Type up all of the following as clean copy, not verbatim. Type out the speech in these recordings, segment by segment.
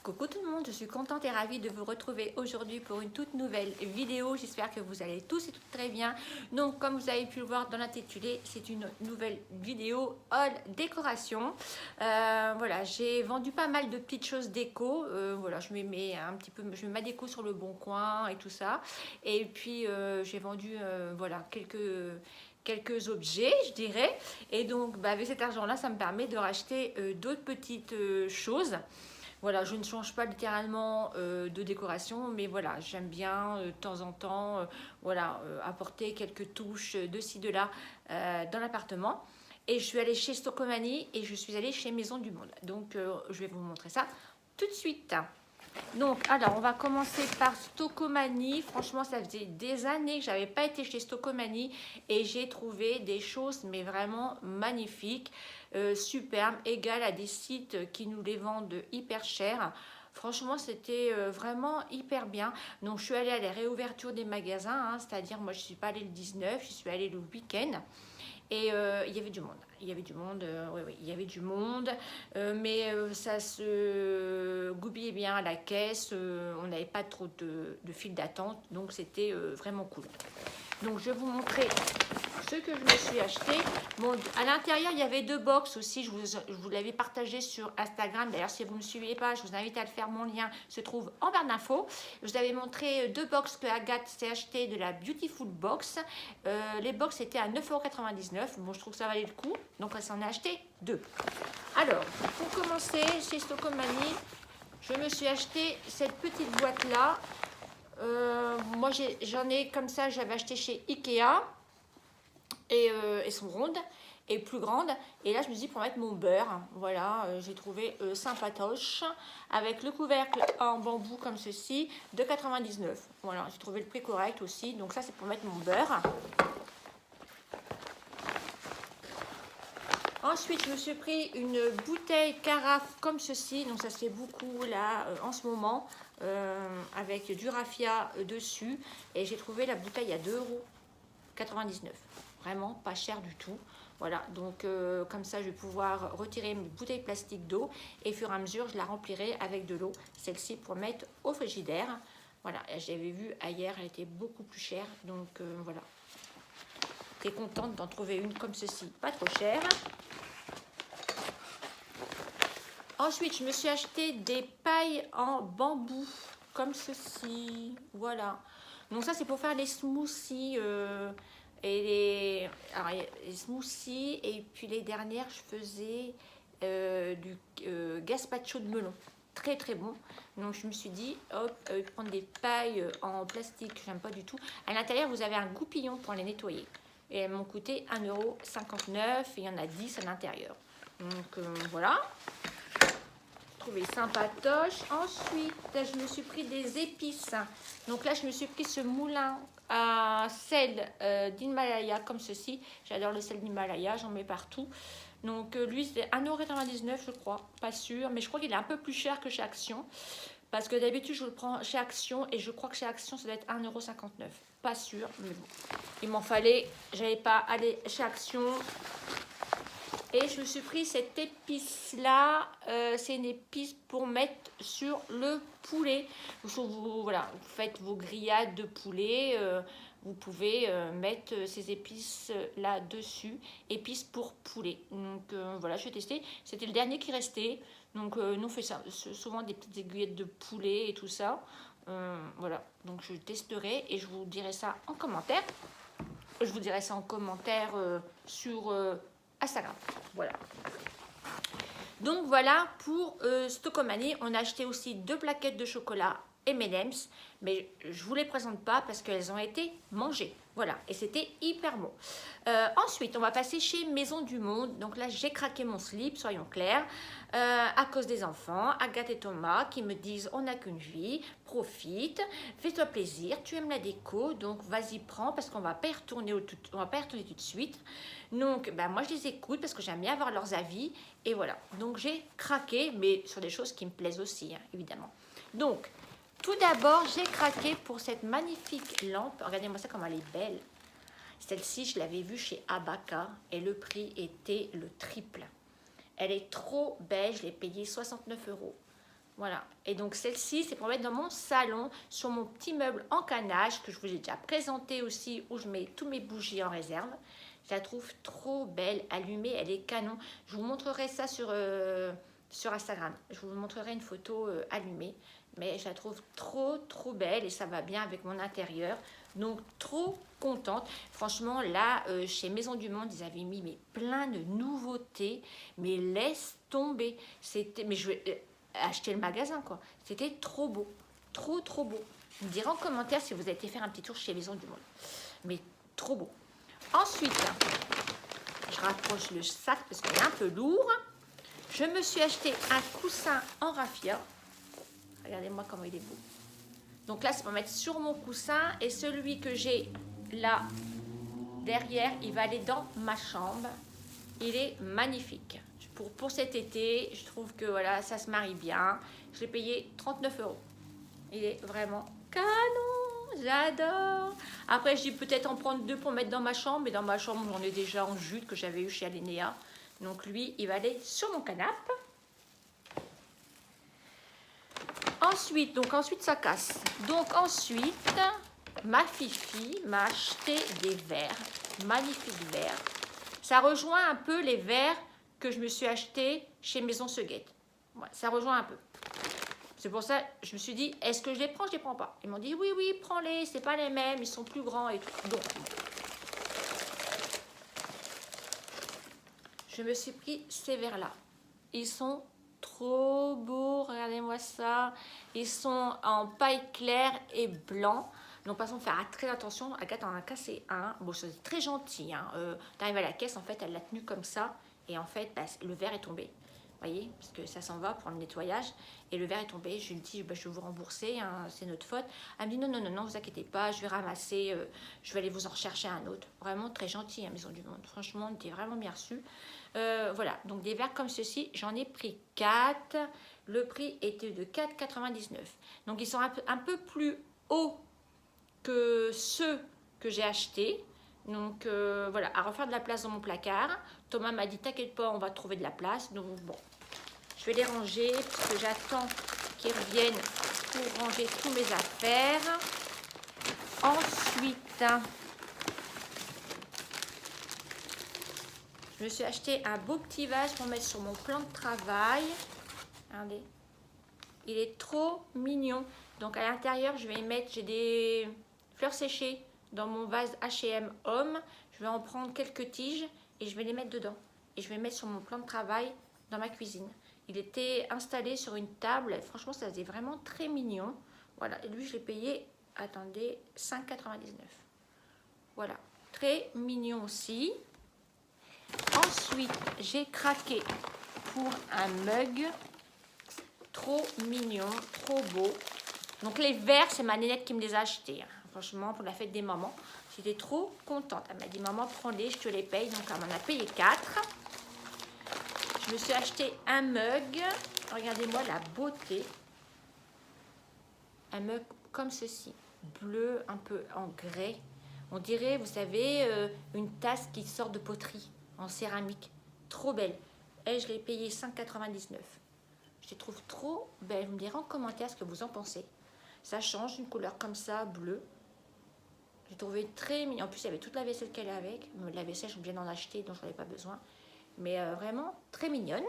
Coucou tout le monde, je suis contente et ravie de vous retrouver aujourd'hui pour une toute nouvelle vidéo. J'espère que vous allez tous et toutes très bien. Donc comme vous avez pu le voir dans l'intitulé, c'est une nouvelle vidéo haul décoration. Voilà, j'ai vendu pas mal de petites choses déco. Voilà, je mets un petit peu, je mets ma déco sur le bon coin et tout ça. Et puis j'ai vendu voilà quelques objets, je dirais. Et donc avec cet argent là, ça me permet de racheter d'autres petites choses. Voilà, je ne change pas littéralement de décoration, mais voilà, j'aime bien de temps en temps voilà, apporter quelques touches de ci, de là dans l'appartement. Et je suis allée chez Stocomanie et je suis allée chez Maison du Monde. Donc, je vais vous montrer ça tout de suite. Donc, alors, on va commencer par Stocomanie. Franchement, ça faisait des années que je n'avais pas été chez Stocomanie et j'ai trouvé des choses, mais vraiment magnifiques, superbes, égales à des sites qui nous les vendent hyper cher. Franchement, c'était vraiment hyper bien. Donc, je suis allée à la réouverture des magasins, hein, c'est-à-dire, moi, je ne suis pas allée le 19, je suis allée le week-end. Et il y avait du monde. Il y avait du monde, oui, oui, il y avait du monde, mais ça se goupillait bien à la caisse, on n'avait pas trop de file d'attente, donc c'était vraiment cool. Donc je vais vous montrer ce que je me suis acheté. Bon, à l'intérieur, il y avait deux box aussi, je vous l'avais partagé sur Instagram. D'ailleurs, si vous ne me suivez pas, je vous invite à le faire, mon lien se trouve en barre d'infos. Je vous avais montré deux box que Agathe s'est acheté de la Beautiful Box. Les box étaient à 9,99 €. Bon, je trouve que ça valait le coup, donc elle s'en a acheté deux. Alors, pour commencer, chez Stocomanie, je me suis acheté cette petite boîte-là. Moi, j'en ai comme ça, j'avais acheté chez Ikea. Et elles sont rondes et plus grandes. Et là, je me suis dit pour mettre mon beurre. Voilà, j'ai trouvé sympatoche. Avec le couvercle en bambou comme ceci, de 99. Voilà, j'ai trouvé le prix correct aussi. Donc ça, c'est pour mettre mon beurre. Ensuite, je me suis pris une bouteille carafe comme ceci. Donc ça se fait beaucoup là en ce moment. Avec du raffia dessus. Et j'ai trouvé la bouteille à 2,99 €. Vraiment pas cher du tout. Voilà, donc comme ça je vais pouvoir retirer mes bouteilles plastiques d'eau et au fur et à mesure je la remplirai avec de l'eau, celle-ci pour mettre au frigidaire. Voilà, j'avais vu ailleurs, elle était beaucoup plus chère, donc voilà. J'étais contente d'en trouver une comme ceci, pas trop chère. Ensuite, je me suis acheté des pailles en bambou comme ceci, voilà. Donc ça c'est pour faire les smoothies. Et les smoothies, et puis les dernières, je faisais du gazpacho de melon. Très très bon. Donc je me suis dit, hop, prendre des pailles en plastique, j'aime pas du tout. À l'intérieur, vous avez un goupillon pour les nettoyer. Et elles m'ont coûté 1,59 € et il y en a 10 à l'intérieur. Donc voilà. Trouvé sympatoche. Ensuite, je me suis pris des épices. Donc là, je me suis pris ce moulin à sel d'Himalaya comme ceci. J'adore le sel d'Himalaya, j'en mets partout. Donc lui, c'est 1,99 € je crois, pas sûr. Mais je crois qu'il est un peu plus cher que chez Action. Parce que d'habitude, je le prends chez Action et je crois que chez Action, ça doit être 1,59 €. Pas sûr, mais bon. Il m'en fallait, j'avais pas aller chez Action. Et je me suis pris cette épice là, c'est une épice pour mettre sur le poulet. Voilà, vous faites vos grillades de poulet, vous pouvez mettre ces épices là dessus, épices pour poulet. Donc voilà, je vais tester. C'était le dernier qui restait. Donc nous on fait ça, souvent des petites aiguillettes de poulet et tout ça. Voilà, donc je testerai et je vous dirai ça en commentaire. Je vous dirai ça en commentaire sur Instagram. Voilà. Donc voilà pour Stocomanie. On a acheté aussi deux plaquettes de chocolat M&M's, mais je ne vous les présente pas parce qu'elles ont été mangées. Voilà, et c'était hyper bon. Ensuite, on va passer chez Maison du Monde. Donc là, j'ai craqué mon slip, soyons clairs, à cause des enfants, Agathe et Thomas, qui me disent on n'a qu'une vie, profite, fais-toi plaisir, tu aimes la déco, donc vas-y, prends, parce qu'on va pas y retourner tout de suite. Donc, ben, moi, je les écoute parce que j'aime bien avoir leurs avis, et voilà. Donc, j'ai craqué, mais sur des choses qui me plaisent aussi, hein, évidemment. Donc, tout d'abord, j'ai craqué pour cette magnifique lampe. Regardez-moi ça comme elle est belle. Celle-ci, je l'avais vue chez Abaca et le prix était le triple. Elle est trop belle, je l'ai payée 69 €. Voilà. Et donc celle-ci, c'est pour mettre dans mon salon, sur mon petit meuble en canage, que je vous ai déjà présenté aussi, où je mets tous mes bougies en réserve. Je la trouve trop belle, allumée, elle est canon. Je vous montrerai ça sur Instagram. Je vous montrerai une photo allumée. Mais je la trouve trop belle et ça va bien avec mon intérieur. Donc trop contente. Franchement, là, chez Maison du Monde, ils avaient mis plein de nouveautés. Mais laisse tomber. Mais je vais acheter le magasin, quoi. C'était trop beau. Trop beau. Vous me direz en commentaire si vous avez été faire un petit tour chez Maison du Monde. Mais trop beau. Ensuite, je rapproche le sac parce qu'il est un peu lourd. Je me suis acheté un coussin en raffia. Regardez-moi comment il est beau. Donc là, c'est pour mettre sur mon coussin. Et celui que j'ai là, derrière, il va aller dans ma chambre. Il est magnifique. Pour cet été, je trouve que voilà, ça se marie bien. Je l'ai payé 39 €. Il est vraiment canon. J'adore. Après, je dis peut-être en prendre 2 pour mettre dans ma chambre. Mais dans ma chambre, j'en ai déjà en jute que j'avais eu chez Alénéa. Donc lui, il va aller sur mon canapé. Ensuite, ça casse. Donc ensuite, ma Fifi m'a acheté des verres. Magnifiques verres. Ça rejoint un peu les verres que je me suis acheté chez Maison Seguette. Ouais, ça rejoint un peu. C'est pour ça je me suis dit, est-ce que je les prends, je les prends pas. Ils m'ont dit, oui, prends-les, c'est pas les mêmes, ils sont plus grands et tout. Donc, je me suis pris ces verres-là. Ils sont trop beaux, regardez-moi ça. Ils sont en paille claire et blanc. Donc, par exemple, faire très attention. Agathe en a cassé un. Bon, c'est très gentil. Hein. T'arrives à la caisse, en fait, elle l'a tenu comme ça. Et en fait, bah, le verre est tombé. Vous voyez, parce que ça s'en va pour le nettoyage. Et le verre est tombé. Je lui dis, bah, je vais vous rembourser, hein, c'est notre faute. Elle me dit, non, vous inquiétez pas, je vais ramasser, je vais aller vous en rechercher un autre. Vraiment très gentil, hein, Maison du Monde. Franchement, on était vraiment bien reçus. Voilà, donc des verres comme ceci, j'en ai pris 4. Le prix était de 4,99 €. Donc, ils sont un peu plus hauts que ceux que j'ai achetés. Donc voilà, à refaire de la place dans mon placard. Thomas m'a dit, t'inquiète pas, on va trouver de la place. Donc bon, je vais les ranger parce que j'attends qu'ils reviennent pour ranger tous mes affaires. Ensuite, je me suis acheté un beau petit vase pour mettre sur mon plan de travail. Regardez, il est trop mignon. Donc à l'intérieur, je vais y mettre, j'ai des fleurs séchées dans mon vase H&M Homme. Je vais en prendre quelques tiges et je vais les mettre dedans. Et je vais mettre sur mon plan de travail dans ma cuisine. Il était installé sur une table. Et franchement, ça faisait vraiment très mignon. Voilà, et lui, je l'ai payé, attendez, 5,99 €. Voilà, très mignon aussi. Ensuite, j'ai craqué pour un mug. Trop mignon, trop beau. Donc les verres, c'est ma nénette qui me les a achetés. Hein. Franchement, pour la fête des mamans, j'étais trop contente. Elle m'a dit, maman, prends-les, je te les paye. Donc elle m'en a payé 4. Je me suis acheté un mug. Regardez-moi la beauté. Un mug comme ceci. Bleu, un peu en grès. On dirait, vous savez, une tasse qui sort de poterie en céramique. Trop belle. Et je l'ai payé 5,99 €. Je les trouve trop belles. Vous me direz en commentaire ce que vous en pensez. Ça change, une couleur comme ça, bleue. J'ai trouvé très mignon. En plus, il y avait toute la vaisselle qu'elle a avec. La vaisselle, je viens d'en acheter, donc je n'en ai pas besoin. Mais vraiment très mignonne.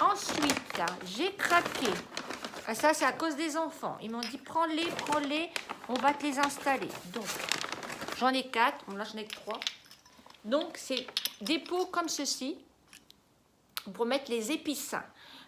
Ensuite, j'ai craqué. Ah, ça, c'est à cause des enfants. Ils m'ont dit, prends-les, on va te les installer. Donc, j'en ai 4. Bon, là, j'en ai que 3. Donc, c'est des pots comme ceci pour mettre les épices.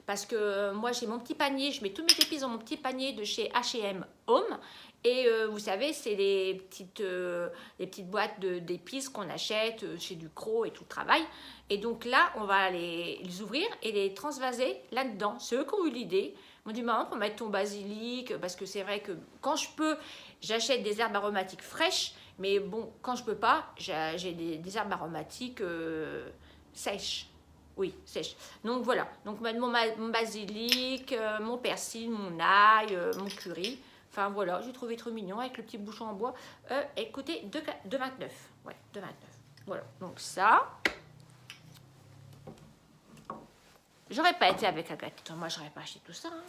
Parce que moi, j'ai mon petit panier, je mets tous mes épices dans mon petit panier de chez H&M Home. Et vous savez, c'est les petites boîtes d'épices qu'on achète chez Ducros et tout le travail. Et donc là, on va les ouvrir et les transvaser là-dedans. C'est eux qui ont eu l'idée. Ils m'ont dit, maman, pour mettre ton basilic, parce que c'est vrai que quand je peux, j'achète des herbes aromatiques fraîches. Mais bon, quand je peux pas, j'ai des herbes aromatiques sèches. Oui, sèche. Donc voilà, donc mon basilic, mon persil, mon ail, mon curry. Enfin voilà, j'ai trouvé trop mignon avec le petit bouchon en bois. Écoutez, 2,29 €. Ouais, 2,29 €. Voilà, donc ça. J'aurais pas été avec Agathe. Moi, j'aurais pas acheté tout ça. Hein.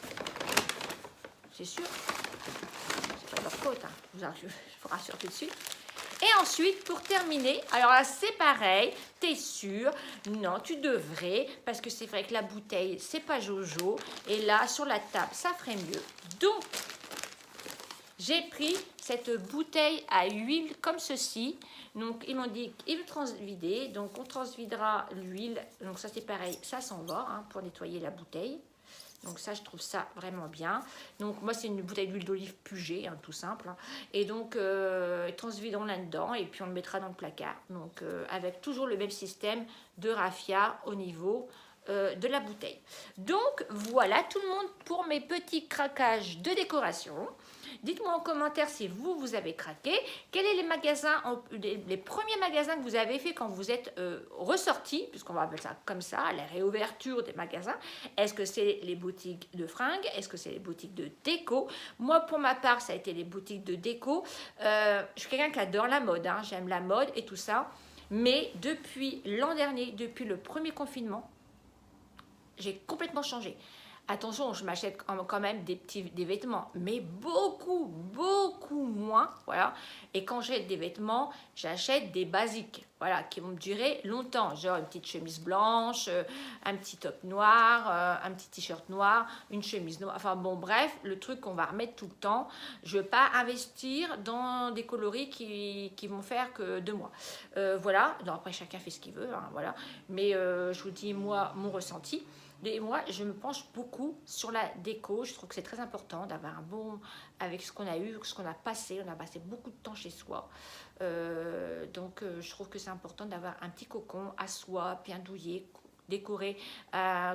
C'est sûr. C'est pas de leur faute. Hein. Je vous rassure tout de suite. Et ensuite, pour terminer, alors là, c'est pareil. T'es sûr? Non, tu devrais. Parce que c'est vrai que la bouteille, c'est pas Jojo. Et là, sur la table, ça ferait mieux. Donc, j'ai pris cette bouteille à huile comme ceci. Donc, ils m'ont dit qu'ils transvidaient. Donc, on transvidera l'huile. Donc, ça, c'est pareil. Ça s'en va hein, pour nettoyer la bouteille. Donc, ça, je trouve ça vraiment bien. Donc, moi, c'est une bouteille d'huile d'olive Puget, hein, tout simple. Hein. Et donc, transvidons là-dedans. Et puis, on le mettra dans le placard. Donc, avec toujours le même système de raffia au niveau de la bouteille. Donc, voilà tout le monde pour mes petits craquages de décoration. Dites-moi en commentaire si vous avez craqué. Quels sont les magasins, les premiers magasins que vous avez fait quand vous êtes ressortis, puisqu'on va appeler ça comme ça, la réouverture des magasins. Est-ce que c'est les boutiques de fringues? Est-ce que c'est les boutiques de déco? Moi, pour ma part, ça a été les boutiques de déco. Je suis quelqu'un qui adore la mode. Hein. J'aime la mode et tout ça. Mais depuis l'an dernier, depuis le premier confinement, j'ai complètement changé. Attention, je m'achète quand même des vêtements, mais beaucoup moins, voilà. Et quand j'ai des vêtements, j'achète des basiques, voilà, qui vont me durer longtemps. Genre une petite chemise blanche, un petit top noir, un petit t-shirt noir, une chemise noire. Enfin bon, bref, le truc qu'on va remettre tout le temps. Je ne veux pas investir dans des coloris qui vont faire que 2 mois. Voilà, donc après chacun fait ce qu'il veut, hein, voilà. Mais je vous dis, moi, mon ressenti. Et moi, je me penche beaucoup sur la déco. Je trouve que c'est très important d'avoir un bon... Avec ce qu'on a eu, ce qu'on a passé. On a passé beaucoup de temps chez soi. Donc, je trouve que c'est important d'avoir un petit cocon à soi, bien douillé, décoré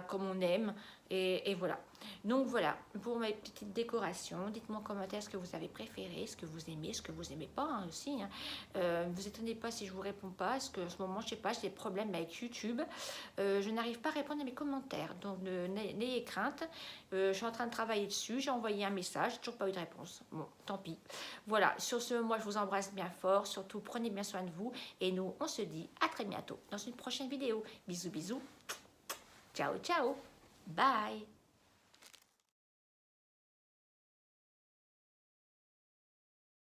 comme on aime. Et voilà. Donc, voilà pour mes petites décorations. Dites-moi en commentaire ce que vous avez préféré, ce que vous aimez, ce que vous n'aimez pas hein, aussi. Hein. Ne vous étonnez pas si je ne vous réponds pas. Parce qu'en ce moment, je ne sais pas, j'ai des problèmes avec YouTube. Je n'arrive pas à répondre à mes commentaires. Donc, n'ayez crainte. Je suis en train de travailler dessus. J'ai envoyé un message. Toujours pas eu de réponse. Bon, tant pis. Voilà. Sur ce, moi, je vous embrasse bien fort. Surtout, prenez bien soin de vous. Et nous, on se dit à très bientôt dans une prochaine vidéo. Bisous, bisous. Ciao, ciao. Bye.